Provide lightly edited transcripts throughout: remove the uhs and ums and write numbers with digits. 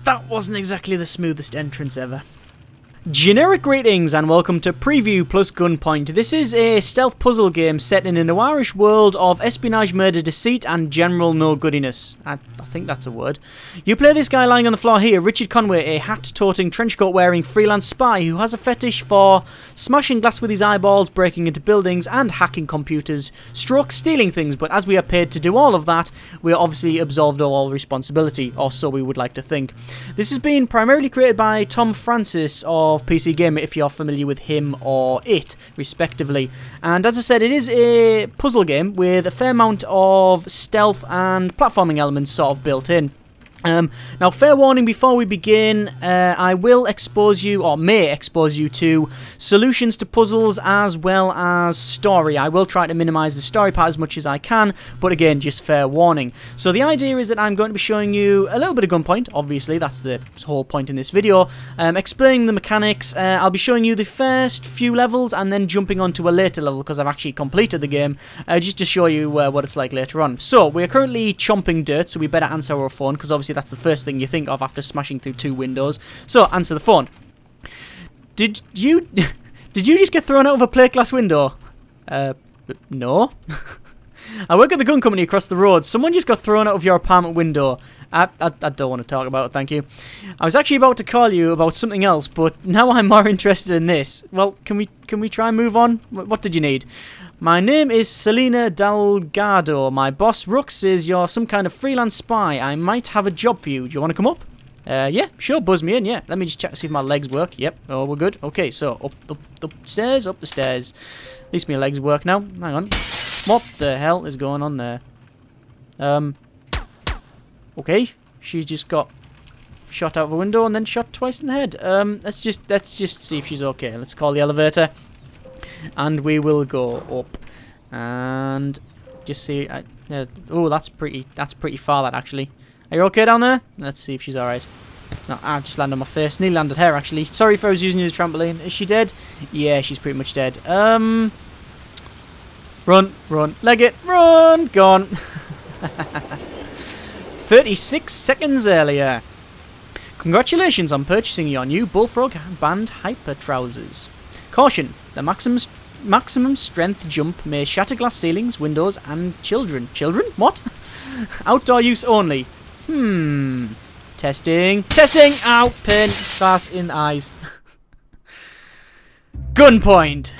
That wasn't exactly the smoothest entrance ever. Generic greetings and welcome to Preview plus Gunpoint. This is a stealth puzzle game set in a noirish world of espionage, murder, deceit and general no-goodiness. I think that's a word. You play this guy lying on the floor here, Richard Conway, a hat-toting, trench-coat-wearing freelance spy who has a fetish for smashing glass with his eyeballs, breaking into buildings and hacking computers, stroke stealing things, but as we are paid to do all of that, we are obviously absolved of all responsibility, or so we would like to think. This has been primarily created by Tom Francis of PC Gamer, if you're familiar with him or it, respectively. And as I said, it is a puzzle game with a fair amount of stealth and platforming elements sort of built in. Now, fair warning before we begin, I will expose you, or may expose you to solutions to puzzles as well as story. I will try to minimise the story part as much as I can, but again, just fair warning. So the idea is that I'm going to be showing you a little bit of Gunpoint, obviously, that's the whole point in this video, explaining the mechanics. I'll be showing you the first few levels and then jumping on to a later level because I've actually completed the game, just to show you what it's like later on. So, we're currently chomping dirt, so we better answer our phone because obviously that's the first thing you think of after smashing through 2 windows. So, answer the phone. Did you just get thrown out of a plate glass window? No. I work at the gun company across the road. Someone just got thrown out of your apartment window. I don't want to talk about it, thank you. I was actually about to call you about something else, but now I'm more interested in this. Well, can we try and move on? What did you need? My name is Selena Delgado. My boss, Rux, says you're some kind of freelance spy. I might have a job for you. Do you want to come up? Yeah, sure, buzz me in, yeah. Let me just check to see if my legs work. Yep, oh, we're good. Okay, so upstairs, up the stairs. At least my legs work now. Hang on. What the hell is going on there? Okay, she's just got shot out of a window and then shot twice in the head. Let's just see if she's okay. Let's call the elevator. And we will go up and just see. Oh, that's pretty far. That actually. Are you okay down there? Let's see if she's all right. No, I just landed on my face. Nearly landed her actually. Sorry if I was using you as a trampoline. Is she dead? Yeah, she's pretty much dead. Run, leg it, run, gone. 36 seconds earlier. Congratulations on purchasing your new Bullfrog Band Hyper Trousers. Caution, the maximum strength jump may shatter glass ceilings, windows, and children. Children? What? Outdoor use only. Testing. Ow, pain, glass in the eyes. Gunpoint.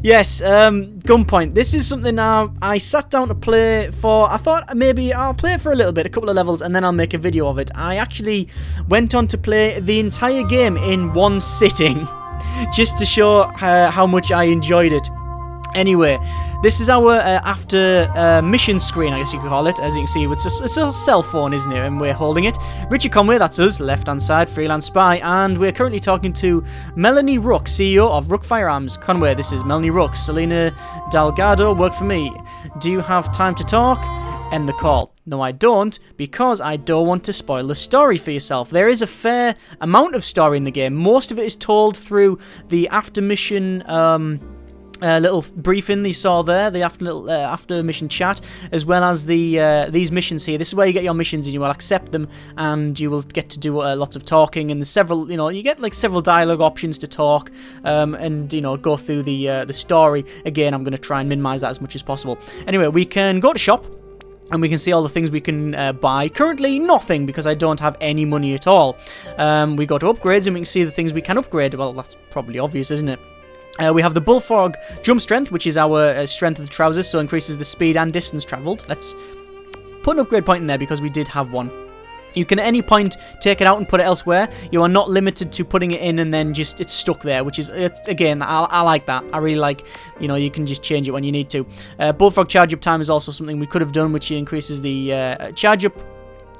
Yes, Gunpoint. This is something now I sat down to play for. I thought maybe I'll play it for a little bit, a couple of levels, and then I'll make a video of it. I actually went on to play the entire game in one sitting, just to show how much I enjoyed it. Anyway, this is our after mission screen, I guess you could call it. As you can see, it's a cell phone, isn't it? And we're holding it. Richard Conway, that's us, left-hand side, freelance spy. And we're currently talking to Melanie Rook, CEO of Rook Firearms. Conway, this is Melanie Rook. Selena Delgado, work for me. Do you have time to talk? End the call. No, I don't, because I don't want to spoil the story for yourself. There is a fair amount of story in the game. Most of it is told through the after-mission little briefing that you saw there, the after mission chat, as well as these missions here. This is where you get your missions and you will accept them and you will get to do lots of talking, and there's several, you get like several dialogue options to talk and go through the story. Again, I'm going to try and minimize that as much as possible. Anyway, we can go to shop and we can see all the things we can buy. Currently, nothing, because I don't have any money at all. We go to upgrades and we can see the things we can upgrade. Well, that's probably obvious, isn't it? We have the Bullfrog Jump Strength, which is our strength of the trousers, so increases the speed and distance travelled. Let's put an upgrade point in there because we did have one. You can at any point take it out and put it elsewhere. You are not limited to putting it in and then just it's stuck there, which is, again, I like that. I really like, you can just change it when you need to. Bullfrog charge up time is also something we could have done, which increases the charge up,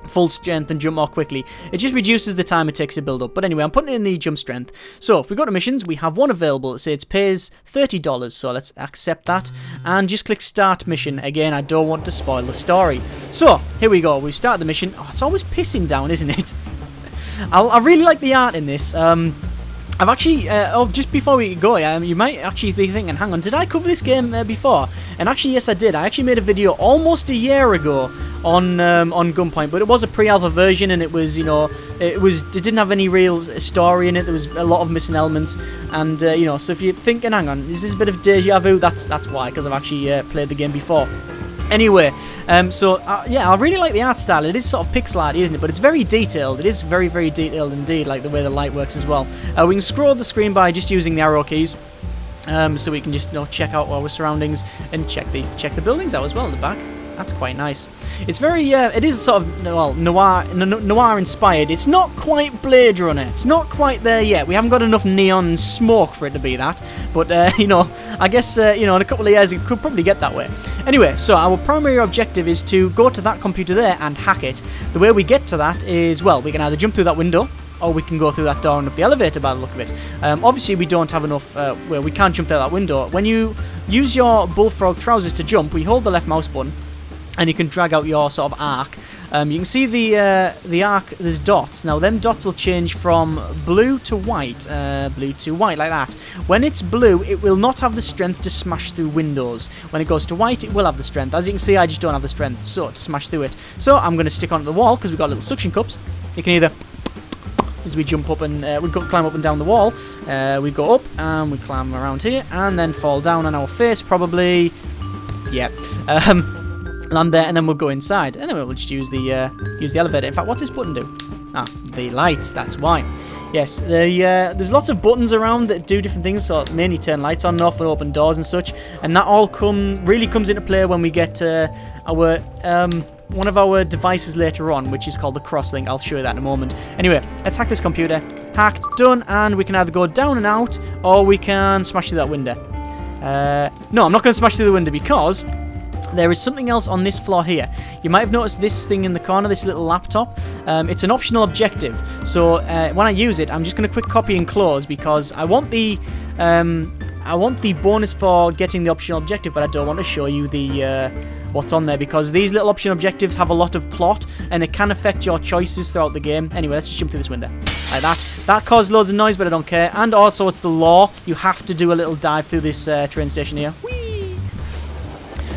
full strength, and jump more quickly. It just reduces the time it takes to build up. But anyway, I'm putting it in the jump strength. So if we go to missions, we have one available. It pays $30, so let's accept that and just click start mission. Again, I don't want to spoil the story. So here we go. We start the mission. Oh, it's always pissing down, isn't it? I really like the art in this. I've actually, just before we go, you might actually be thinking, hang on, did I cover this game before? And actually, yes, I did. I actually made a video almost a year ago on Gunpoint, but it was a pre-alpha version, and it was, you know, it didn't have any real story in it. There was a lot of missing elements, and you know, so if you're thinking, hang on, is this a bit of deja vu? That's why, because I've actually played the game before. Anyway, yeah, I really like the art style. It is sort of pixel art, isn't it? But it's very detailed. It is very, very detailed indeed, like the way the light works as well. We can scroll the screen by just using the arrow keys. So we can just, you know, check out our surroundings and check the buildings out as well in the back. That's quite nice. It's very, it is sort of, well, noir inspired. It's not quite Blade Runner. It's not quite there yet. We haven't got enough neon smoke for it to be that. But, you know, I guess, you know, in a couple of years it could probably get that way. Anyway, so our primary objective is to go to that computer there and hack it. The way we get to that is, well, we can either jump through that window, or we can go through that door and up the elevator by the look of it. Obviously, we don't have enough, well, we can't jump through that window. When you use your bullfrog trousers to jump, we hold the left mouse button, and you can drag out your sort of arc. You can see the arc, there's dots. Now, them dots will change from blue to white, like that. When it's blue, it will not have the strength to smash through windows. When it goes to white, it will have the strength. As you can see, I just don't have the strength, so to smash through it. So I'm going to stick onto the wall, because we've got little suction cups. You can either, as we jump up and we climb up and down the wall, we go up and we climb around here, and then fall down on our face, probably. Yeah. Land there, and then we'll go inside, and then we'll just use the elevator. In fact, what's this button do? Ah, the lights. That's why. Yes, there's lots of buttons around that do different things. So mainly turn lights on and off, and open doors and such. And that all really comes into play when we get our one of our devices later on, which is called the Crosslink. I'll show you that in a moment. Anyway, let's hack this computer. Hacked, done, and we can either go down and out, or we can smash through that window. No, I'm not going to smash through the window because there is something else on this floor here. You might have noticed this thing in the corner, this little laptop. It's an optional objective. So when I use it, I'm just going to quick copy and close because I want the bonus for getting the optional objective, but I don't want to show you the what's on there because these little optional objectives have a lot of plot and it can affect your choices throughout the game. Anyway, let's just jump through this window. Like that. That caused loads of noise, but I don't care. And also, it's the law. You have to do a little dive through this train station here. Whee!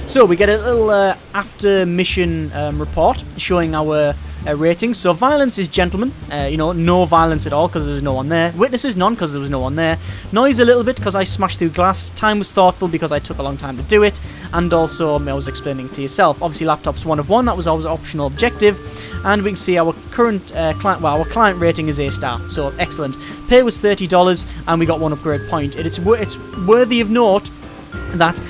So we get a little after mission report showing our ratings. So violence is gentlemen, you know, no violence at all because there was no one there. Witnesses, none because there was no one there. Noise a little bit because I smashed through glass. Time was thoughtful because I took a long time to do it. And also, I was explaining to yourself. Obviously, laptop's 1 of 1. That was our optional objective. And we can see our current client. Well, our client rating is A star. So excellent. Pay was $30, and we got 1 upgrade point. It's worthy of note that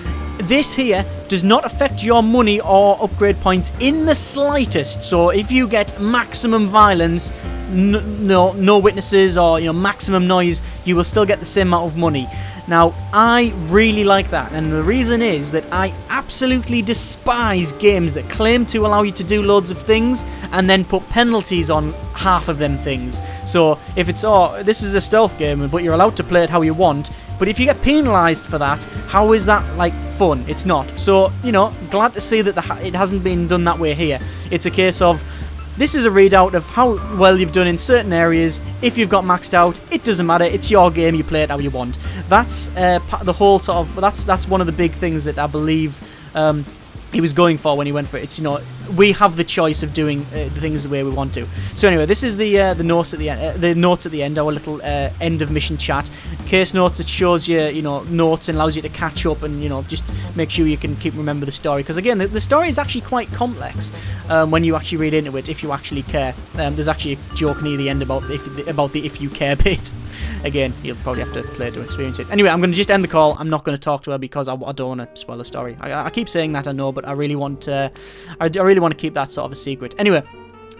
this here does not affect your money or upgrade points in the slightest. So if you get maximum violence, no witnesses, or maximum noise, you will still get the same amount of money. Now, I really like that, and the reason is that I absolutely despise games that claim to allow you to do loads of things and then put penalties on half of them things. So if it's, this is a stealth game, but you're allowed to play it how you want, but if you get penalised for that, how is that, like, fun? It's not. So, glad to see that it hasn't been done that way here. It's a case of, this is a readout of how well you've done in certain areas. If you've got maxed out, it doesn't matter. It's your game. You play it how you want. That's the whole sort of. That's one of the big things that I believe he was going for when he went for it. It's we have the choice of doing the things the way we want to. So anyway, this is the notes at the end. The notes at the end, our little end of mission chat. Case notes that shows you notes and allows you to catch up and just make sure you can remember the story, because again the story is actually quite complex when you actually read into it, if you actually care. There's actually a joke near the end about the if you care bit. Again, you'll probably have to play it to experience it. Anyway, I'm going to just end the call. I'm not going to talk to her because I don't want to spoil the story. I keep saying that, I know, but I really want to keep that sort of a secret. Anyway,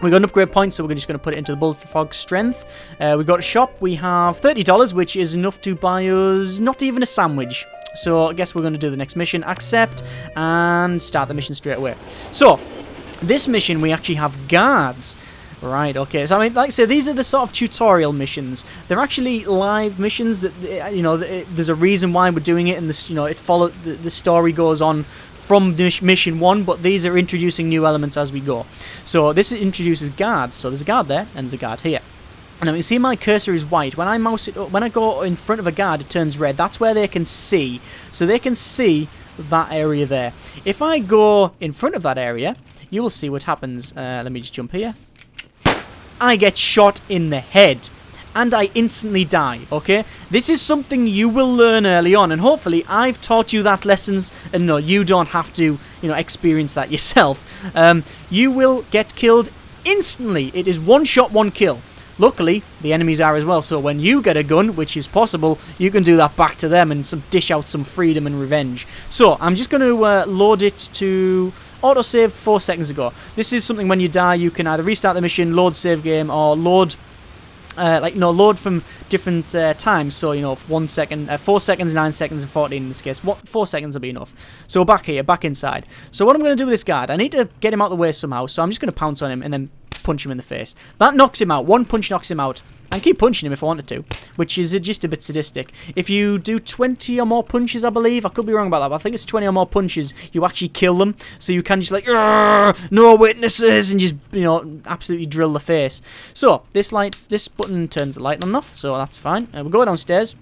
we got an upgrade point, so we're just going to put it into the bullfrog strength. We got a shop. We have $30, which is enough to buy us not even a sandwich. So I guess we're going to do the next mission. Accept and start the mission straight away. So this mission, we actually have guards. Right, okay. So, I mean, like I say, these are the sort of tutorial missions. They're actually live missions that, there's a reason why we're doing it, and this, the story goes on from mission 1, but these are introducing new elements as we go. So this introduces guards. So there's a guard there, and there's a guard here. Now you see my cursor is white. When I mouse it up, when I go in front of a guard, it turns red. That's where they can see. So they can see that area there. If I go in front of that area, you will see what happens. Let me just jump here. I get shot in the head. And I instantly die, okay? This is something you will learn early on, and hopefully I've taught you that lessons, and no, you don't have to, experience that yourself. You will get killed instantly. It is one shot, one kill. Luckily, the enemies are as well, so when you get a gun, which is possible, you can do that back to them and dish out some freedom and revenge. So, I'm just going to load it to autosave 4 seconds ago. This is something when you die, you can either restart the mission, load save game, or load load from different times. So, 1 second, 4 seconds, 9 seconds, and 14 in this case. 4 seconds will be enough. So, back here, back inside. So, what I'm going to do with this guard, I need to get him out of the way somehow. So, I'm just going to pounce on him and then punch him in the face. That knocks him out. One punch knocks him out. I can keep punching him if I wanted to, which is just a bit sadistic. If you do 20 or more punches, I believe, I could be wrong about that, but I think it's 20 or more punches, you actually kill them. So you can just no witnesses, and just, absolutely drill the face. So, this button turns the light on and off, so that's fine. We'll go downstairs.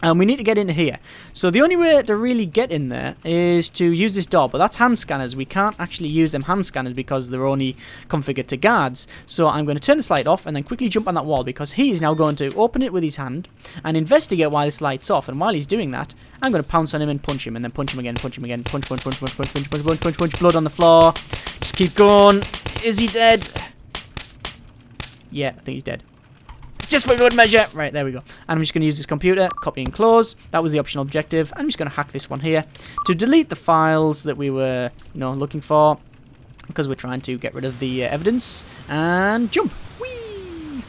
And we need to get into here. So the only way to really get in there is to use this door. But that's hand scanners. We can't actually use them hand scanners because they're only configured to guards. So I'm going to turn this light off and then quickly jump on that wall, because he is now going to open it with his hand and investigate why this light's off. And while he's doing that, I'm going to pounce on him and punch him. And then punch him again, punch him again. Punch, punch, punch, punch, punch, punch, punch, punch, punch, punch. Blood on the floor. Just keep going. Is he dead? Yeah, I think he's dead. Just for good measure. Right, there we go. And I'm just going to use this computer, copy and close. That was the optional objective. I'm just going to hack this one here to delete the files that we were, looking for, because we're trying to get rid of the evidence. And jump. Whee!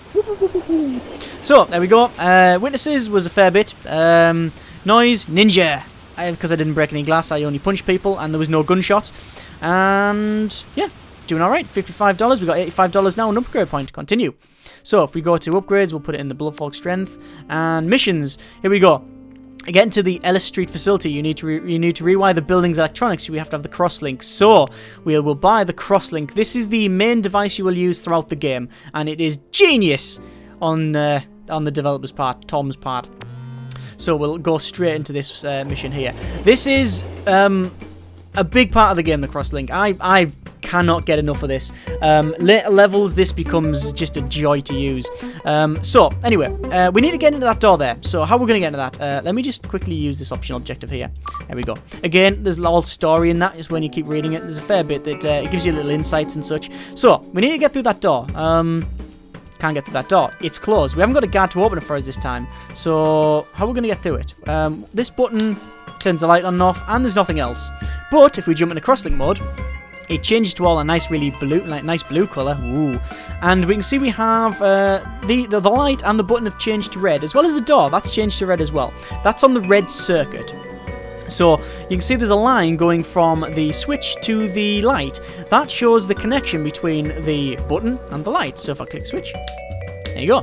So, there we go. Witnesses was a fair bit. Noise, ninja. Because I didn't break any glass, I only punched people, and there was no gunshots. And, yeah, doing alright. $55. We got $85 now, an upgrade point. Continue. So, if we go to upgrades, we'll put it in the Bloodfolk Strength. And missions. Here we go. Get into the Ellis Street facility. You need to rewire the building's electronics. So we have to have the Crosslink. So, we will buy the Crosslink. This is the main device you will use throughout the game. And it is genius on the developer's part, Tom's part. So, we'll go straight into this mission here. This is a big part of the game, the Crosslink. I cannot get enough of this. Later levels, this becomes just a joy to use. So, anyway, we need to get into that door there. So, how we're going to get into that? Let me just quickly use this optional objective here. There we go. Again, there's a lot of story in that, is when you keep reading it. There's a fair bit that it gives you little insights and such. So, we need to get through that door. Can't get through that door. It's closed. We haven't got a guard to open it for us this time. So, how are we going to get through it? This button turns the light on and off, and there's nothing else. But if we jump into Crosslink mode, it changes to all a nice, really blue, nice blue colour. Ooh. And we can see we have the light and the button have changed to red, as well as the door. That's changed to red as well. That's on the red circuit. So you can see there's a line going from the switch to the light. That shows the connection between the button and the light. So if I click switch, there you go.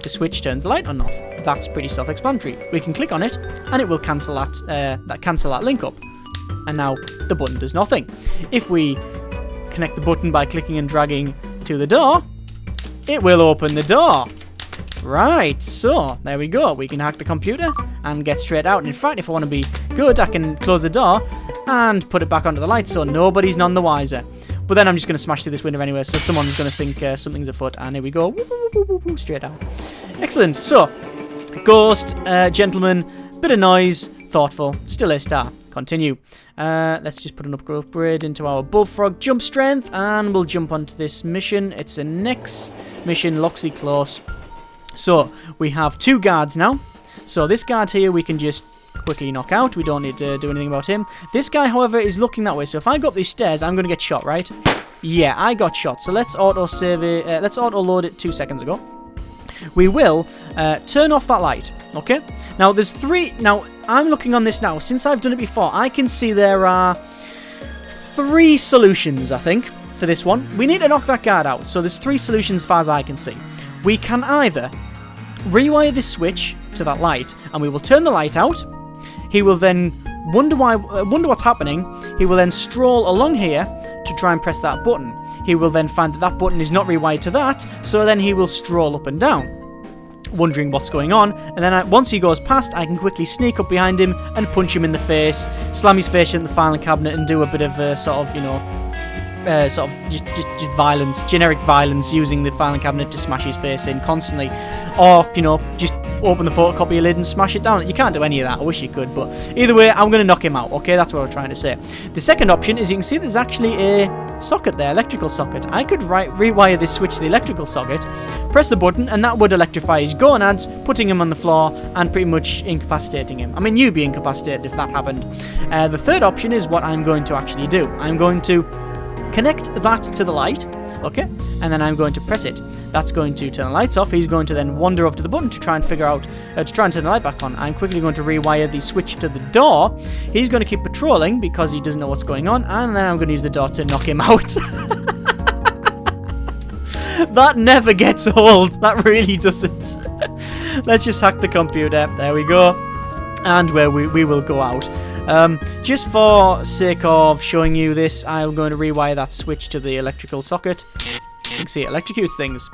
The switch turns the light on and off. That's pretty self-explanatory. We can click on it, and it will cancel that link up. And now the button does nothing. If we connect the button by clicking and dragging to the door, it will open the door. Right, so there we go. We can hack the computer and get straight out. And in fact, if I want to be good, I can close the door and put it back onto the light so nobody's none the wiser. But then I'm just going to smash through this window anyway, so someone's going to think something's afoot. And here we go. Woo, woo, woo, woo, straight out. Excellent. So, ghost, gentleman, bit of noise, thoughtful, still a star. Continue. Let's just put an upgrade into our Bullfrog jump strength, and we'll jump onto this mission. It's a next mission, Loxley Close. So, we have 2 guards now. So, this guard here we can just quickly knock out. We don't need to do anything about him. This guy, however, is looking that way. So, if I go up these stairs, I'm going to get shot, right? Yeah, I got shot. So, let's auto-save it. Let's auto-load it 2 seconds ago. We will turn off that light, okay? Now, there's 3... Now, I'm looking on this now. Since I've done it before, I can see there are 3 solutions, I think, for this one. We need to knock that guard out. So, there's 3 solutions as far as I can see. We can either rewire this switch to that light, and we will turn the light out. He will then wonder what's happening. He will then stroll along here to try and press that button. He will then find that that button is not rewired to that, so then he will stroll up and down, wondering what's going on. And then once he goes past, I can quickly sneak up behind him and punch him in the face, slam his face into the filing cabinet, and do a bit of sort of, sort of just violence, generic violence, using the filing cabinet to smash his face in constantly, or you know, just open the photocopy lid and smash it down. You can't do any of that. I wish you could, but either way, I'm going to knock him out. Okay, that's what I'm trying to say. The second option is you can see there's actually a socket there, electrical socket. I could rewire this switch to the electrical socket, press the button, and that would electrify his gonads, putting him on the floor and pretty much incapacitating him. I mean, you'd be incapacitated if that happened. The third option is what I'm going to actually do. I'm going to connect that to the light, okay, and then I'm going to press it. That's going to turn the lights off. He's going to then wander over to the button to try and figure out, to try and turn the light back on. I'm quickly going to rewire the switch to the door. He's going to keep patrolling because he doesn't know what's going on, and then I'm going to use the door to knock him out. That never gets old. That really doesn't. Let's just hack the computer. There we go. And where we will go out. Just for sake of showing you this, I'm going to rewire that switch to the electrical socket. You can see it electrocutes things.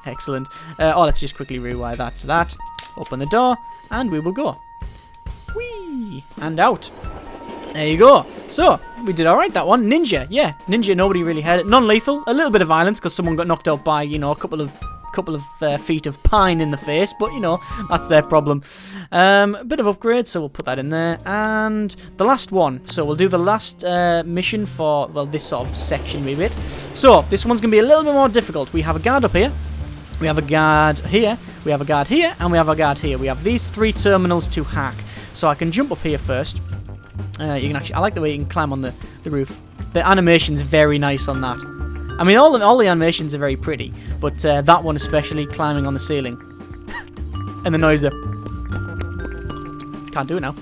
Excellent. Let's just quickly rewire that to that. Open the door, and we will go. Whee! And out. There you go. So, we did alright that one. Ninja, yeah. Ninja, nobody really had it. Non-lethal. A little bit of violence, because someone got knocked out by, you know, a couple of feet of pine in the face, but you know, that's their problem. A bit of upgrade, so we'll put that in there. And the last one, so we'll do the last mission for, well, this sort of section maybe. So this one's gonna be a little bit more difficult. We have a guard up here, we have a guard here, we have a guard here, and we have a guard here. We have these three terminals to hack. So I can jump up here first. You can actually, I like the way you can climb on the roof. The animation's very nice on that. I mean, all the animations are very pretty, but that one especially, climbing on the ceiling. And the noise there. Can't do it now.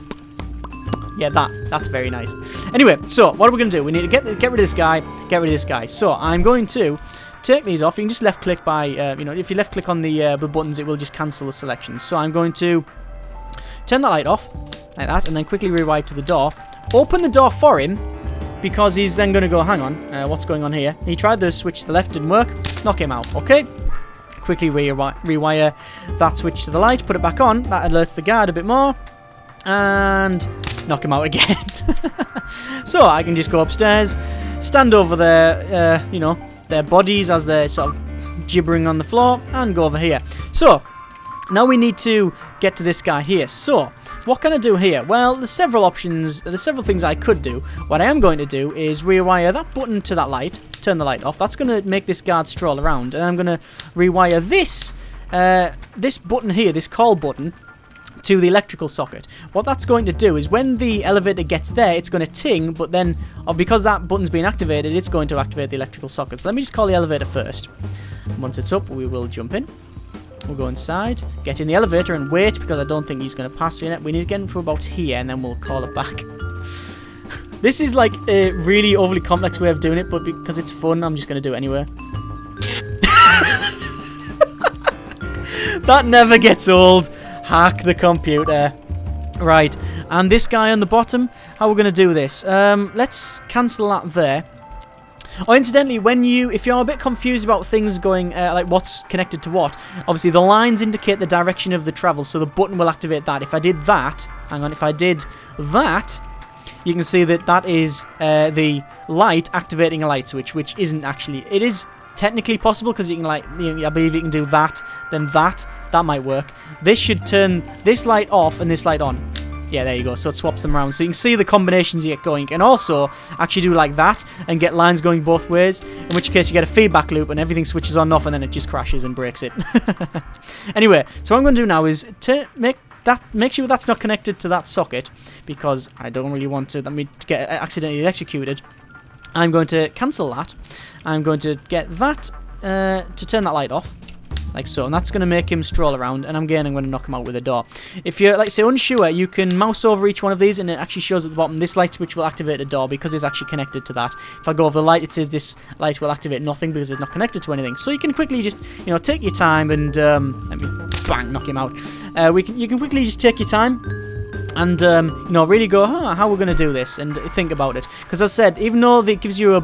Yeah, that's very nice. Anyway, so what are we going to do? We need to get rid of this guy, get rid of this guy. So I'm going to take these off. You can just left click by, you know, if you left click on the buttons, it will just cancel the selections. So I'm going to turn the light off, like that, and then quickly rewire to the door. Open the door for him, because he's then going to go, hang on, what's going on here? He tried to switch to the left, didn't work. Knock him out, okay? Quickly rewire that switch to the light, put it back on. That alerts the guard a bit more. And knock him out again. So I can just go upstairs, stand over their, you know, their bodies as they're sort of gibbering on the floor, and go over here. So now we need to get to this guy here. So what can I do here? Well, there's several options. There's several things I could do. What I am going to do is rewire that button to that light. Turn the light off. That's going to make this guard stroll around. And I'm going to rewire this this button here, this call button, to the electrical socket. What that's going to do is when the elevator gets there, it's going to ting, but then because that button's been activated, it's going to activate the electrical socket. So let me just call the elevator first. Once it's up, we will jump in. We'll go inside, get in the elevator and wait, because I don't think he's going to pass in it. We need to get him from about here, and then we'll call it back. This is like a really overly complex way of doing it, but because it's fun, I'm just going to do it anyway. That never gets old. Hack the computer. Right, and this guy on the bottom, how we're going to do this? Let's cancel that there. Oh, incidentally, if you're a bit confused about things going, like what's connected to what, obviously the lines indicate the direction of the travel, so the button will activate that. If I did that, hang on, if I did that, you can see that that is the light activating a light switch, which isn't actually, it is technically possible, because you can, like, I believe you can do that, then that might work. This should turn this light off and this light on. Yeah, there you go. So it swaps them around. So you can see the combinations you get going. You can also actually do like that and get lines going both ways, in which case you get a feedback loop and everything switches on and off, and then it just crashes and breaks it. Anyway, so what I'm going to do now is to make sure that's not connected to that socket, because I don't really want to get accidentally electrocuted. I'm going to cancel that. I'm going to get that to turn that light off. Like so, and that's going to make him stroll around, and I'm going to knock him out with a door. If you're, like, say, unsure, you can mouse over each one of these, and it actually shows at the bottom, this light switch will activate a door, because it's actually connected to that. If I go over the light, it says this light will activate nothing, because it's not connected to anything. So you can quickly just, you know, take your time, and, let me, bang, knock him out. You can quickly just take your time, and, you know, really go, how we're going to do this, and think about it. Because as I said, even though it gives you a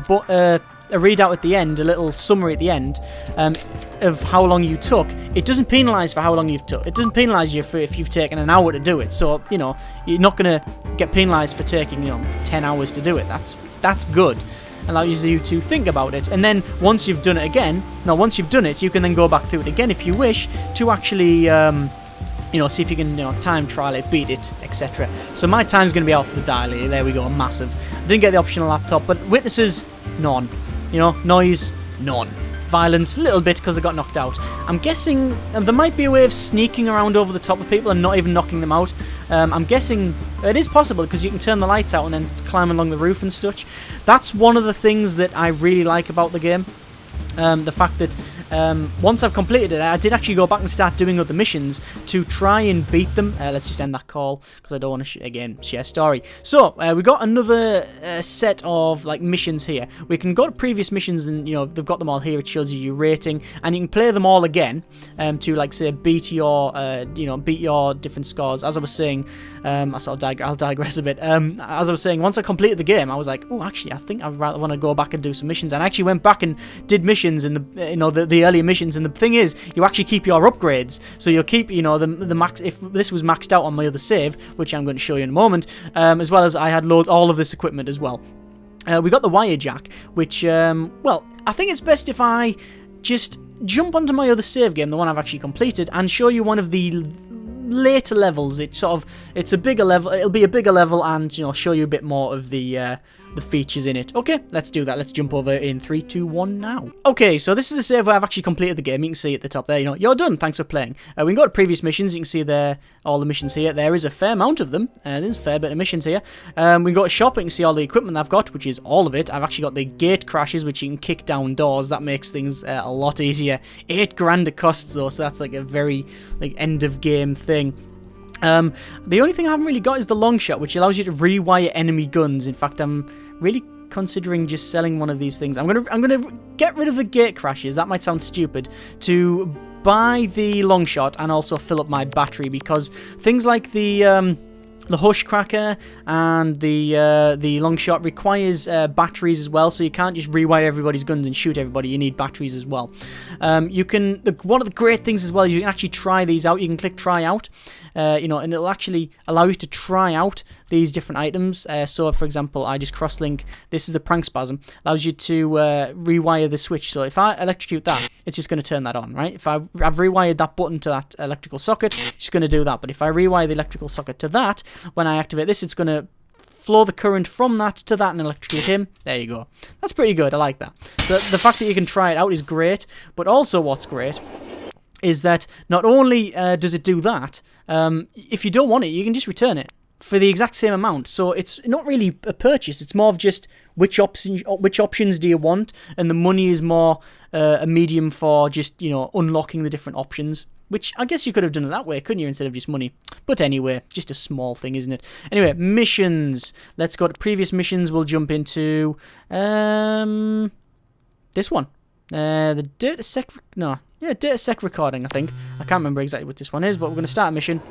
readout at the end, a little summary at the end, of how long you took, it doesn't penalise for how long you've took. It doesn't penalise you for if you've taken an hour to do it. So, you know, you're not going to get penalised for taking, you know, 10 hours to do it. That's good. allows you to think about it. And then once you've done it again, once you've done it, you can then go back through it again if you wish to actually, see if you can, time trial it, beat it, etc. So my time's going to be out for the dial. There we go, massive. I didn't get the optional laptop, but witnesses, none. Noise, none. Violence, a little bit because they got knocked out. I'm guessing there might be a way of sneaking around over the top of people and not even knocking them out. I'm guessing it is possible because you can turn the lights out and then climb along the roof and such. That's one of the things that I really like about the game. The fact that once I've completed it, I did actually go back and start doing other missions to try and beat them. Let's just end that call because I don't want to again share story. So we got another set of missions here. We can go to previous missions and they've got them all here. It shows you your rating and you can play them all again to say beat your beat your different scores. As I was saying, I'll digress a bit. As I was saying, once I completed the game, I was like, oh, actually, I think I want to go back and do some missions. And I actually went back and did missions in the earlier missions, and the thing is, you actually keep your upgrades, so you'll keep the max. If this was maxed out on my other save, which I'm going to show you in a moment, as well as I had all of this equipment as well. We got the wire jack, which well, I think it's best if I just jump onto my other save game, the one I've actually completed, and show you one of the later levels. It's a bigger level. It'll be a bigger level, and show you a bit more of the features in it. Okay, let's do that. Let's jump over in 3, 2, 1 now. Okay, so this is the save where I've actually completed the game. You can see at the top there, you're done. Thanks for playing. We can go to previous missions. You can see there all the missions here. There is a fair amount of them. There's a fair bit of missions here. We can go to shop. You can see all the equipment I've got, which is all of it. I've actually got the gate crashes, which you can kick down doors. That makes things a lot easier. $8 grand it costs though, so that's a very end of game thing. The only thing I haven't really got is the long shot, which allows you to rewire enemy guns. In fact, I'm really considering just selling one of these things. I'm gonna get rid of the gate crashes. That might sound stupid, to buy the long shot and also fill up my battery, because things like the hush cracker and the long shot requires batteries as well, so you can't just rewire everybody's guns and shoot everybody. You need batteries as well. One of the great things as well, you can actually try these out. You can click try out, and it'll actually allow you to try out these different items. So for example, I just crosslink. This is the prank spasm. Allows you to rewire the switch. So if I electrocute that, it's just going to turn that on, right? If I've rewired that button to that electrical socket, it's just going to do that. But if I rewire the electrical socket to that, when I activate this, it's going to flow the current from that to that and electrocute him. There you go. That's pretty good. I like that. The fact that you can try it out is great, but also what's great is that not only does it do that, if you don't want it, you can just return it for the exact same amount. So it's not really a purchase. It's more of just which options do you want, and the money is more a medium for just unlocking the different options. Which I guess you could have done it that way, couldn't you, instead of just money? But anyway, just a small thing, isn't it? Anyway, missions. Let's go to previous missions. We'll jump into this one. The data sec recording, I think. I can't remember exactly what this one is, but we're going to start a mission.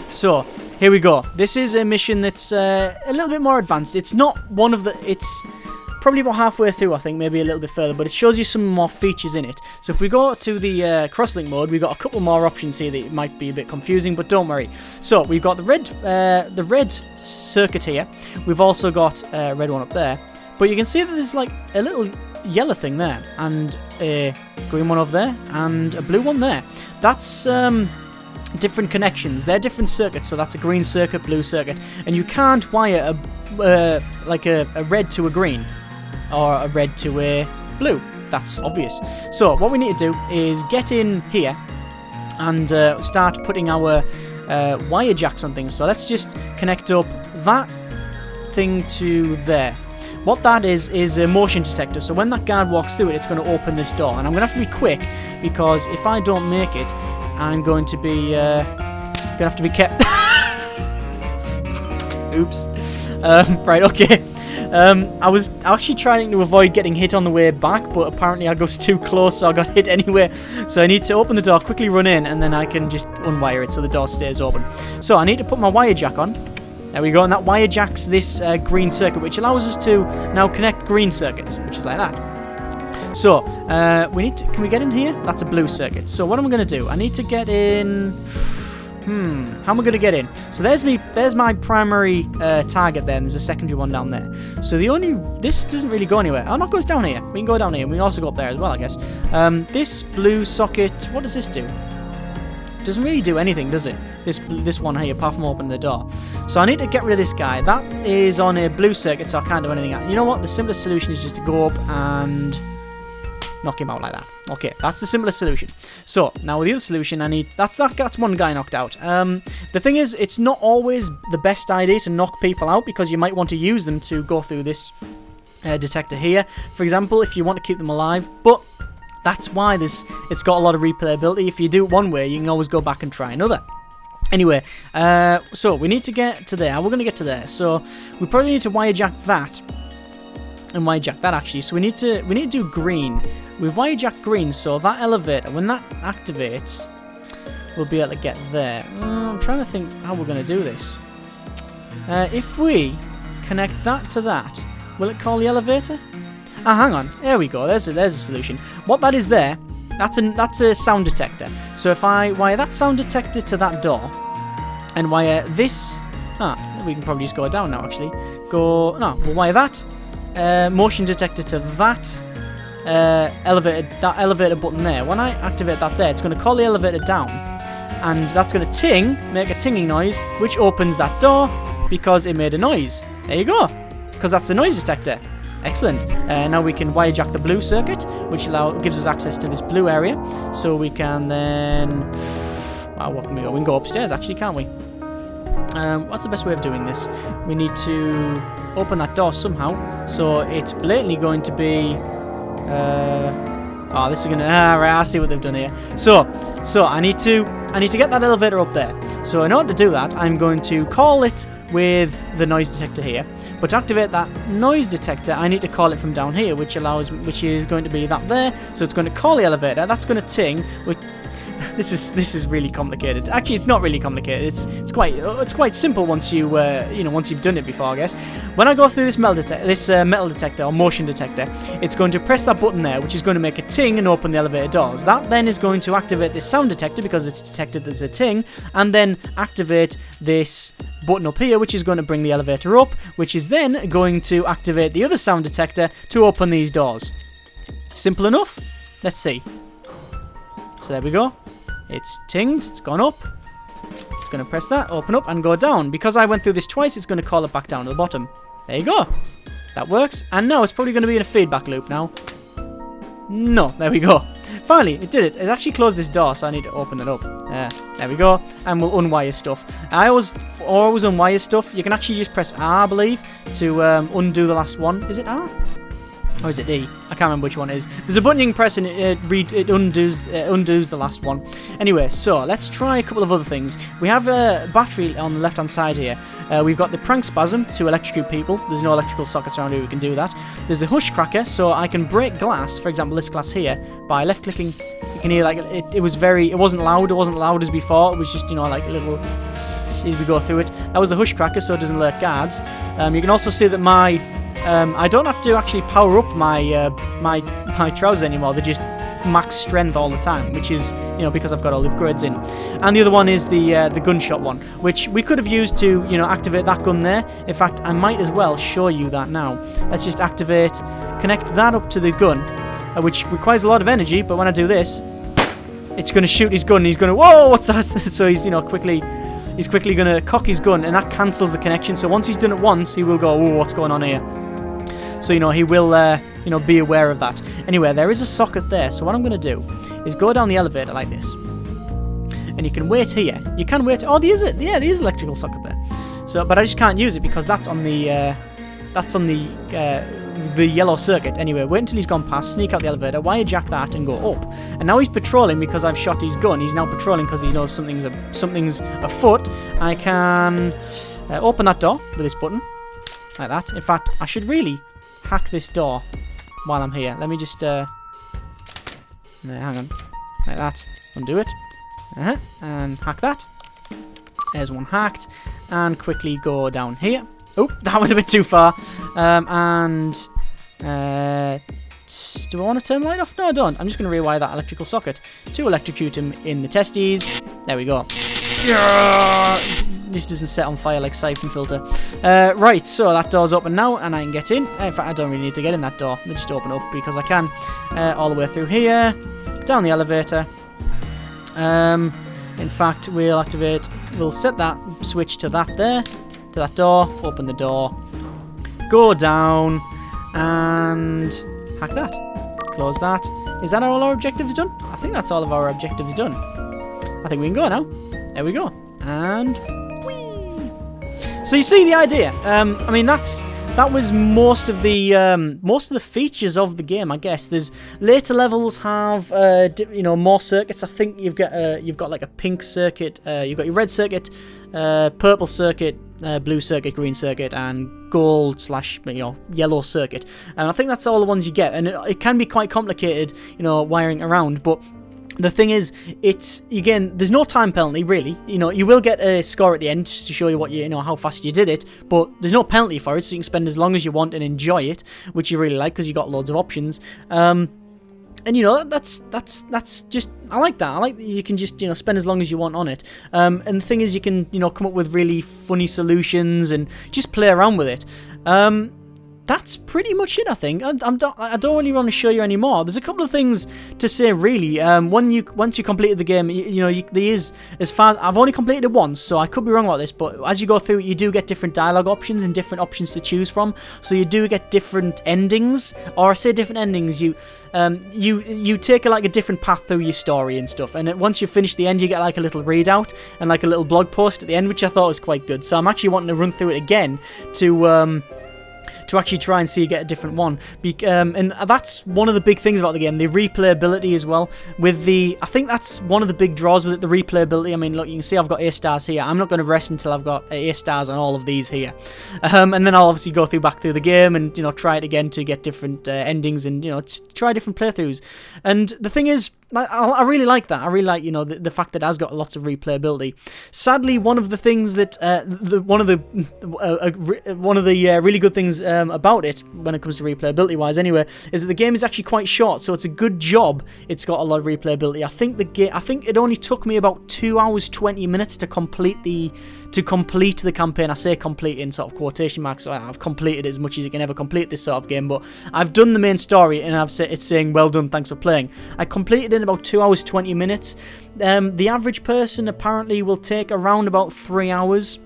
So, here we go. This is a mission that's a little bit more advanced. It's not one of the... It's probably about halfway through, I think, maybe a little bit further, but it shows you some more features in it. So if we go to the Crosslink mode, we've got a couple more options here that might be a bit confusing, but don't worry. So we've got the red circuit here. We've also got a red one up there, but you can see that there's like a little yellow thing there, and a green one over there, and a blue one there. That's different connections. They're different circuits, so that's a green circuit, blue circuit, and you can't wire a red to a green or a red to a blue. That's obvious. So what we need to do is get in here and start putting our wire jacks on things. So let's just connect up that thing to there. What that is a motion detector. So when that guard walks through it, it's going to open this door. And I'm going to have to be quick, because if I don't make it, I'm going to be have to be kept. Oops. Right. Okay. I was actually trying to avoid getting hit on the way back, but apparently I was too close, so I got hit anyway. So I need to open the door, quickly run in, and then I can just unwire it so the door stays open. So I need to put my wire jack on. There we go, and that wire jacks this green circuit, which allows us to now connect green circuits, which is like that. So we need to. Can we get in here? That's a blue circuit. So what am I going to do? I need to get in. How am I going to get in? So there's my primary target there, and there's a secondary one down there. So this doesn't really go anywhere. Oh, no, it goes down here. We can go down here, and we can also go up there as well, I guess. This blue socket, what does this do? It doesn't really do anything, does it? This one here, apart from opening the door. So I need to get rid of this guy. That is on a blue circuit, so I can't do anything else. You know what? The simplest solution is just to go up and knock him out like that. Okay, that's the simplest solution. So now with the other solution, I need that's one guy knocked out. The thing is, it's not always the best idea to knock people out because you might want to use them to go through this detector here, for example, if you want to keep them alive. But that's why it's got a lot of replayability. If you do it one way, you can always go back and try another. Anyway, so we need to get to there. We're going to get to there. So we probably need to wirejack that and wirejack that actually. So we need to do green. We've wirejacked green, so that elevator, when that activates, we'll be able to get there. I'm trying to think how we're going to do this. If we connect that to that, will it call the elevator? Ah, hang on. There we go. There's a solution. What that is there, that's a sound detector. So if I wire that sound detector to that door, and wire this... we can probably just go down now, actually. We'll wire that motion detector to that elevator button there. When I activate that there, it's going to call the elevator down, and that's going to make a tinging noise, which opens that door because it made a noise. There you go, because that's a noise detector. Excellent. Now we can wirejack the blue circuit, which gives us access to this blue area. So we can then... Wow, what can we go? We can go upstairs, actually, can't we? What's the best way of doing this? We need to open that door somehow. So it's blatantly going to be... this is gonna... right, I see what they've done here. So I need to get that elevator up there. So in order to do that, I'm going to call it with the noise detector here. But to activate that noise detector, I need to call it from down here, which is going to be that there. So it's going to call the elevator. That's going to ting. This is really complicated. Actually, it's not really complicated. It's quite simple once once you've done it before, I guess. When I go through this metal detector or motion detector, it's going to press that button there, which is going to make a ting and open the elevator doors. That then is going to activate this sound detector because it's detected there's a ting, and then activate this button up here, which is going to bring the elevator up, which is then going to activate the other sound detector to open these doors. Simple enough? Let's see. So there we go. It's tinged, it's gone up. It's going to press that, open up, and go down. Because I went through this twice, it's going to call it back down to the bottom. There you go. That works. And now it's probably going to be in a feedback loop now. No, there we go. Finally, it did it. It actually closed this door, so I need to open it up. There we go. And we'll unwire stuff. I always unwire stuff. You can actually just press R, I believe, to undo the last one. Is it R? Or is it E? I can't remember which one it is. There's a button you can press and it undoes the last one. Anyway, so let's try a couple of other things. We have a battery on the left-hand side here. We've got the prank spasm to electrocute people. There's no electrical sockets around here, we can do that. There's the hush cracker, so I can break glass, for example this glass here, by left-clicking. You can hear like it wasn't loud as before. It was just, like a little as we go through it. That was the hush cracker, so it doesn't alert guards. You can also see that I don't have to actually power up my trousers anymore. They're just max strength all the time, which is because I've got all the upgrades in. And the other one is the gunshot one, which we could have used to activate that gun there. In fact, I might as well show you that now. Let's just connect that up to the gun, which requires a lot of energy. But when I do this, it's going to shoot his gun. And he's going to, whoa, what's that? So he's He's quickly going to cock his gun, and that cancels the connection. So once he's done it once, he will go, oh, what's going on here? So, he will, be aware of that. Anyway, there is a socket there. So what I'm going to do is go down the elevator like this. And you can wait here. You can wait. Oh, there is it. Yeah, there is an electrical socket there. So, but I just can't use it because that's on the yellow circuit. Anyway, wait until he's gone past, sneak out the elevator, wirejack that, and go up. And now he's patrolling because I've shot his gun. He's now patrolling because he knows something's afoot. I can open that door with this button, like that. In fact, I should really hack this door while I'm here. Let me just hang on, like that. Undo it, and hack that. There's one hacked, and quickly go down here. Oh, that was a bit too far. Do I want to turn the light off? No, I don't. I'm just going to rewire that electrical socket to electrocute him in the testes. There we go. Yeah! This doesn't set on fire like siphon filter. Right, so that door's open now, and I can get in. In fact, I don't really need to get in that door. They just open up because I can. All the way through here, down the elevator. In fact, we'll set that switch to that there, to that door, open the door, go down, and hack that. Close that. Is that all our objectives done? I think that's all of our objectives done. I think we can go now. There we go. And whee! So you see the idea. I mean, that was most of the features of the game, I guess. There's later levels have more circuits. I think you've got like a pink circuit, you've got your red circuit, purple circuit, blue circuit, green circuit, and gold / yellow circuit. And I think that's all the ones you get. And it can be quite complicated, wiring around, but the thing is, there's no time penalty, really. You will get a score at the end just to show you how fast you did it, but there's no penalty for it, so you can spend as long as you want and enjoy it, which you really like because you got loads of options. And that's just, I like that. I like that you can just spend as long as you want on it. And the thing is, you can come up with really funny solutions and just play around with it. That's pretty much it, I think. I don't really want to show you any more. There's a couple of things to say, really. Once you completed the game, there is, as far I've only completed it once, so I could be wrong about this. But as you go through, you do get different dialogue options and different options to choose from. So you do get different endings, or I say different endings. You take a different path through your story and stuff. And once you finish the end, you get like a little readout and like a little blog post at the end, which I thought was quite good. So I'm actually wanting to run through it again to actually try and see you get a different one. And that's one of the big things about the game, the replayability as well. I think that's one of the big draws with it, the replayability. I mean, look, you can see I've got A stars here. I'm not going to rest until I've got A stars on all of these here. And then I'll obviously go back through the game and, try it again to get different endings and, try different playthroughs. And the thing is, I really like that. I really like, the fact that it has got lots of replayability. Sadly, one of the things that one of the really good things about it, when it comes to replayability wise, anyway, is that the game is actually quite short. So it's a good job. It's got a lot of replayability. I think it only took me about 2 hours 20 minutes to complete the campaign. I say complete in sort of quotation marks. So I've completed as much as you can ever complete this sort of game, but I've done the main story and it's saying well done, thanks for playing. I completed it in about 2 hours 20 minutes. The average person apparently will take around about 3 hours.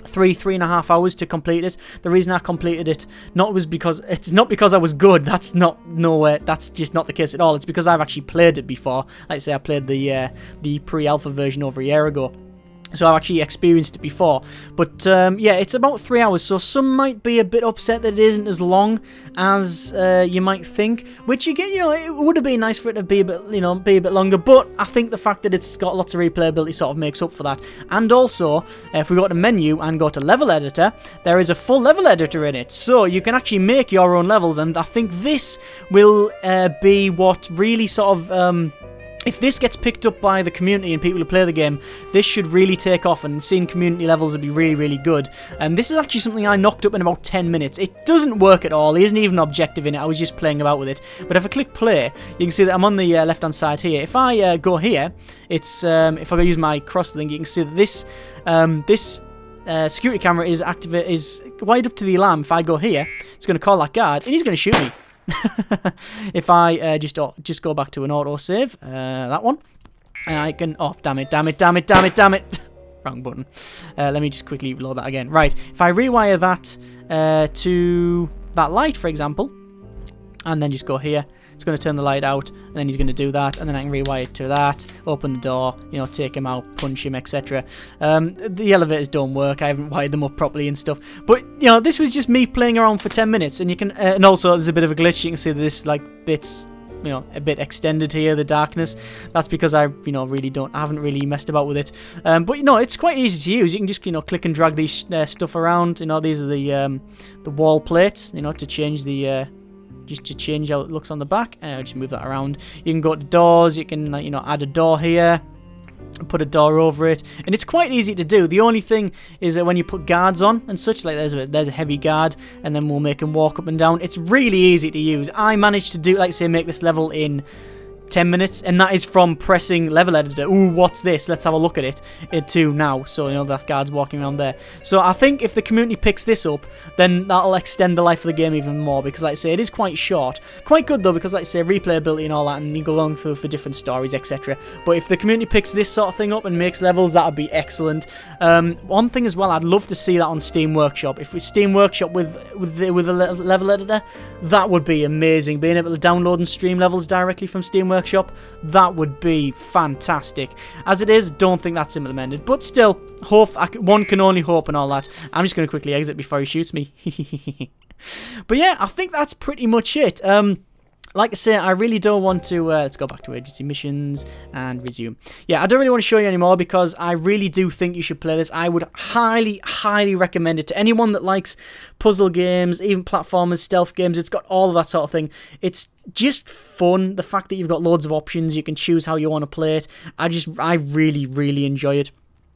3.5 hours to complete it. The reason I completed it it's not because I was good. That's just not the case at all. It's because I've actually played it before. Like I say, I played the pre-alpha version over a year ago. So I've actually experienced it before. But yeah, it's about 3 hours. So some might be a bit upset that it isn't as long as you might think. Which again, it would have been nice for it to be a bit longer. But I think the fact that it's got lots of replayability sort of makes up for that. And also, if we go to menu and go to level editor, there is a full level editor in it. So you can actually make your own levels. And I think this will be what really sort of if this gets picked up by the community and people who play the game, this should really take off, and seeing community levels would be really, really good. This is actually something I knocked up in about 10 minutes. It doesn't work at all. There isn't even an objective in it. I was just playing about with it. But if I click play, you can see that I'm on the left-hand side here. If I go here, it's if I go use my Crosslink, you can see that this security camera is wired up to the alarm. If I go here, it's going to call that guard, and he's going to shoot me. If I just go back to an autosave, that one, and I can, oh damn it, wrong button. Let me just quickly load that again. Right, if I rewire that to that light, for example, and then just go here, it's going to turn the light out, and then he's going to do that, and then I can rewire it to that, open the door, take him out, punch him, etc. The elevators don't work. I haven't wired them up properly and stuff. But this was just me playing around for 10 minutes, and you can, and also there's a bit of a glitch. You can see this bit's a bit extended here, the darkness. That's because I haven't really messed about with it. But it's quite easy to use. You can just click and drag these stuff around. These are the wall plates. To change the just to change how it looks on the back. Just move that around. You can go to doors. You can add a door here, put a door over it, and it's quite easy to do. The only thing is that when you put guards on and such, like there's a heavy guard, and then we'll make him walk up and down. It's really easy to use. I managed to do, like say, make this level in 10 minutes, and that is from pressing level editor. Ooh, what's this? Let's have a look at it too now. So, you know, that guard's walking around there. So I think if the community picks this up, then that'll extend the life of the game even more, because like I say, it is quite short. Quite good though, because like I say, replayability and all that, and you go on for different stories, etc. But if the community picks this sort of thing up and makes levels, that would be excellent. One thing as well, I'd love to see that on Steam Workshop. If we Steam Workshop with a level editor, that would be amazing. Being able to download and stream levels directly from Steam Workshop, that would be fantastic. As it is, don't think that's implemented, but still, one can only hope and all that. I'm just going to quickly exit before he shoots me. But yeah, I think that's pretty much it. Like I say, I really don't want to... let's go back to agency missions and resume. Yeah, I don't really want to show you anymore because I really do think you should play this. I would highly, highly recommend it to anyone that likes puzzle games, even platformers, stealth games. It's got all of that sort of thing. It's just fun. The fact that you've got loads of options, you can choose how you want to play it. I really, really enjoy it.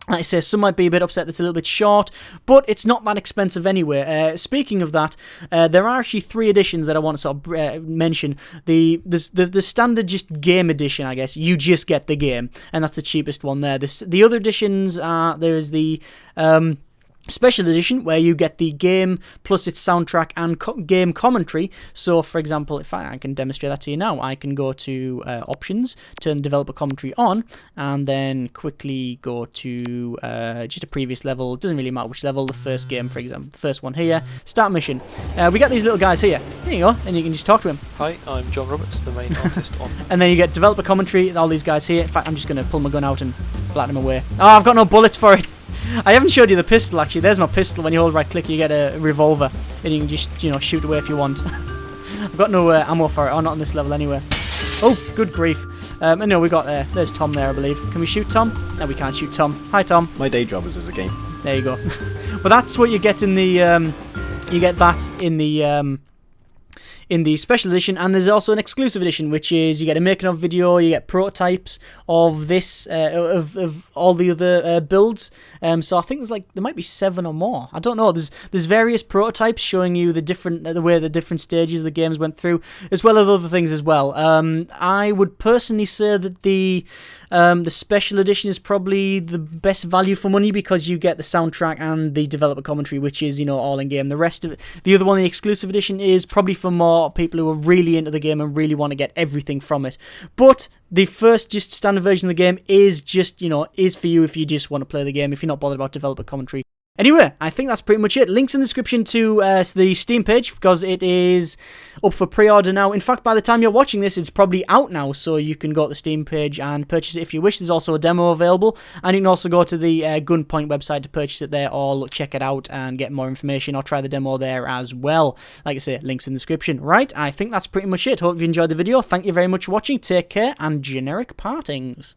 Like I say, some might be a bit upset that it's a little bit short, but it's not that expensive anyway. Speaking of that, there are actually 3 editions that I want to sort of mention. The standard just game edition, I guess. You just get the game, and that's the cheapest one there. The other editions are, there is the... Special edition, where you get the game plus its soundtrack and game commentary. So, for example, if I can demonstrate that to you now, I can go to options, turn developer commentary on, and then quickly go to just a previous level. It doesn't really matter which level, the first game, for example, the first one here, start mission. We get these little guys here. Here you go, and you can just talk to him. Hi, I'm John Roberts, the main artist on... And then you get developer commentary, all these guys here. In fact, I'm just going to pull my gun out and flatten them away. Oh, I've got no bullets for it. I haven't showed you the pistol, actually. There's my pistol. When you hold right click, you get a revolver, and you can just, you know, shoot away if you want. I've got no ammo for it. Oh, not on this level anyway. Oh, good grief. I know we got there's Tom there, I believe. Can we shoot Tom? No, we can't shoot Tom. Hi, Tom. My day job is as a game. There you go. But that's what you get in the you get that in the special edition, and there's also an exclusive edition, which is you get a making of video, you get prototypes of this, of all the other builds. So I think there might be 7 or more. I don't know. There's various prototypes showing you the way the different stages the games went through, as well as other things as well. I would personally say that the special edition is probably the best value for money, because you get the soundtrack and the developer commentary, which is, you know, all in game. The rest of it, the other one, the exclusive edition, is probably for more people who are really into the game and really want to get everything from it. But the first just standard version of the game is just, you know, is for you if you just want to play the game, if you're not bothered about developer commentary. Anyway, I think that's pretty much it. Links in the description to the Steam page, because it is up for pre-order now. In fact, by the time you're watching this, it's probably out now, so you can go to the Steam page and purchase it if you wish. There's also a demo available, and you can also go to the Gunpoint website to purchase it there, or check it out and get more information, or try the demo there as well. Like I say, links in the description. Right, I think that's pretty much it. Hope you enjoyed the video. Thank you very much for watching. Take care, and generic partings.